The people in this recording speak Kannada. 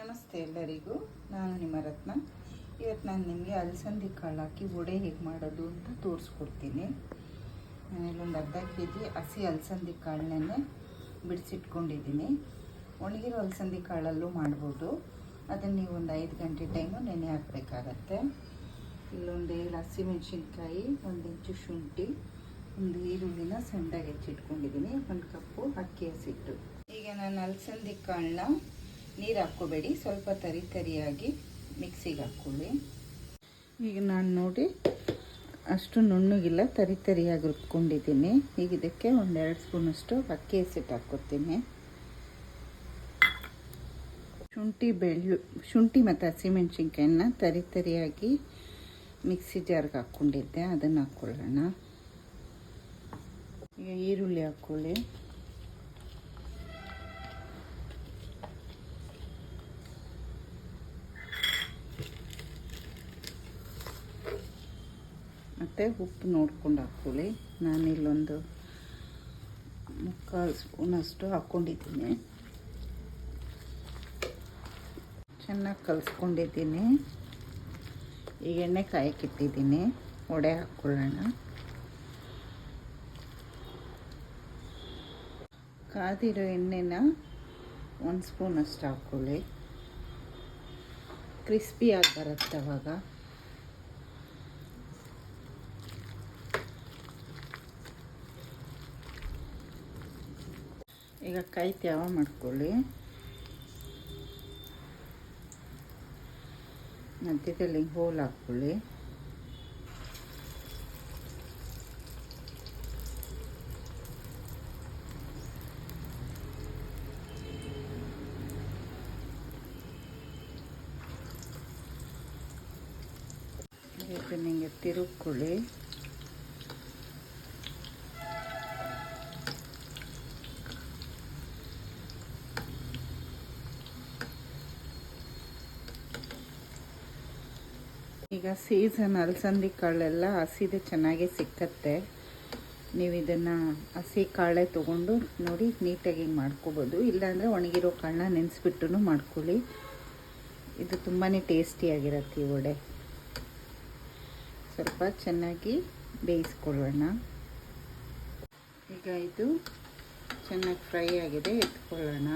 ನಮಸ್ತೆ ಎಲ್ಲರಿಗೂ, ನಾನು ನಿಮ್ಮ ರತ್ನ. ಇವತ್ತು ನಾನು ನಿಮಗೆ ಅಲಸಂದಿ ಕಾಳು ಹಾಕಿ ವಡೆ ಹೇಗೆ ಮಾಡೋದು ಅಂತ ತೋರಿಸ್ಕೊಡ್ತೀನಿ. ನಾನಿಲ್ಲೊಂದು ಅರ್ಧ kg ಹಸಿ ಅಲಸಂದಿ ಕಾಳನ್ನೇ ಬಿಡಿಸಿಟ್ಕೊಂಡಿದ್ದೀನಿ. ಒಣಗಿರೋ ಅಲಸಂದಿ ಕಾಳಲ್ಲೂ ಮಾಡ್ಬೋದು. ಅದನ್ನು ನೀವು ಒಂದು 5 ಗಂಟೆ ಟೈಮು ನೆನೆ ಹಾಕಬೇಕಾಗತ್ತೆ. ಇಲ್ಲೊಂದು 7 ಹಸಿಮೆಣಸಿನ್ಕಾಯಿ, 1 ಇಂಚು ಶುಂಠಿ, ಒಂದು ಈರುಳ್ಳಿನ ಸಣ್ಣದಾಗಿ ಹೆಚ್ಚಿಟ್ಕೊಂಡಿದ್ದೀನಿ, 1 ಕಪ್ಪು ಅಕ್ಕಿ ಹಸಿಟ್ಟು. ಈಗ ನಾನು ಅಲಸಂದಿ ಕಾಳನ್ನ ನೀರು ಹಾಕ್ಕೋಬೇಡಿ, ಸ್ವಲ್ಪ ತರಿಯಾಗಿ ಮಿಕ್ಸಿಗೆ ಹಾಕ್ಕೊಳ್ಳಿ. ಈಗ ನಾನು ನೋಡಿ ಅಷ್ಟು ನುಣ್ಣಗಿಲ್ಲ, ತರಿಯಾಗಿ ರುಬ್ಕೊಂಡಿದ್ದೀನಿ. ಈಗ ಇದಕ್ಕೆ 1-2 ಸ್ಪೂನಷ್ಟು ಅಕ್ಕಿ ಹಸಿಟ್ಟು ಹಾಕ್ಕೊತೀನಿ. ಶುಂಠಿ ಮತ್ತು ಹಸಿಮೆಣ್ಸಿನ್ಕಾಯನ್ನ ತರಿಯಾಗಿ ಮಿಕ್ಸಿ ಜಾರ್ಗೆ ಹಾಕ್ಕೊಂಡಿದ್ದೆ, ಅದನ್ನು ಹಾಕ್ಕೊಳ್ಳೋಣ. ಈಗ ಈರುಳ್ಳಿ ಹಾಕ್ಕೊಳ್ಳಿ. ಮತ್ತು ಉಪ್ಪು ನೋಡ್ಕೊಂಡು ಹಾಕ್ಕೊಳ್ಳಿ. ನಾನಿಲ್ಲೊಂದು 3/4 ಸ್ಪೂನಷ್ಟು ಹಾಕ್ಕೊಂಡಿದ್ದೀನಿ. ಚೆನ್ನಾಗಿ ಕಲಿಸ್ಕೊಂಡಿದ್ದೀನಿ. ಈಗ ಎಣ್ಣೆ ಕಾಯಕ್ಕಿಟ್ಟಿದ್ದೀನಿ, ವಡೆ ಹಾಕ್ಕೊಳ್ಳೋಣ. ಕಾದಿರೋ ಎಣ್ಣೆನ 1 ಸ್ಪೂನಷ್ಟು ಹಾಕ್ಕೊಳ್ಳಿ. ಕ್ರಿಸ್ಪಿಯಾಗಿ ಬರುತ್ತೆ ಅವಾಗ. ಈಗ ಕೈ ತ್ಯಾವ ಮಾಡ್ಕೊಳ್ಳಿ. ಮಧ್ಯದಲ್ಲಿ ಹೋಲ್ ಹಾಕ್ಕೊಳ್ಳಿ. ಇದನ್ನ ತಿರುಗ್ಕೊಳ್ಳಿ. ಈಗ ಸೀಸನ್ ಅಲಸಂದಿ ಕಾಳೆಲ್ಲ ಹಸಿದೆ ಚೆನ್ನಾಗಿ ಸಿಕ್ಕತ್ತೆ. ನೀವು ಇದನ್ನು ಹಸಿ ಕಾಳೆ ತೊಗೊಂಡು ನೋಡಿ ನೀಟಾಗಿ ಮಾಡ್ಕೋಬೋದು. ಇಲ್ಲಾಂದರೆ ಒಣಗಿರೋ ಕಾಳನ್ನ ನೆನೆಸ್ಬಿಟ್ಟು ಮಾಡ್ಕೊಳ್ಳಿ. ಇದು ತುಂಬಾ ಟೇಸ್ಟಿಯಾಗಿರುತ್ತೆ ಈ ವಡೆ. ಸ್ವಲ್ಪ ಚೆನ್ನಾಗಿ ಬೇಯಿಸ್ಕೊಳ್ಳೋಣ. ಈಗ ಇದು ಚೆನ್ನಾಗಿ ಫ್ರೈ ಆಗಿದೆ, ಎತ್ಕೊಳ್ಳೋಣ.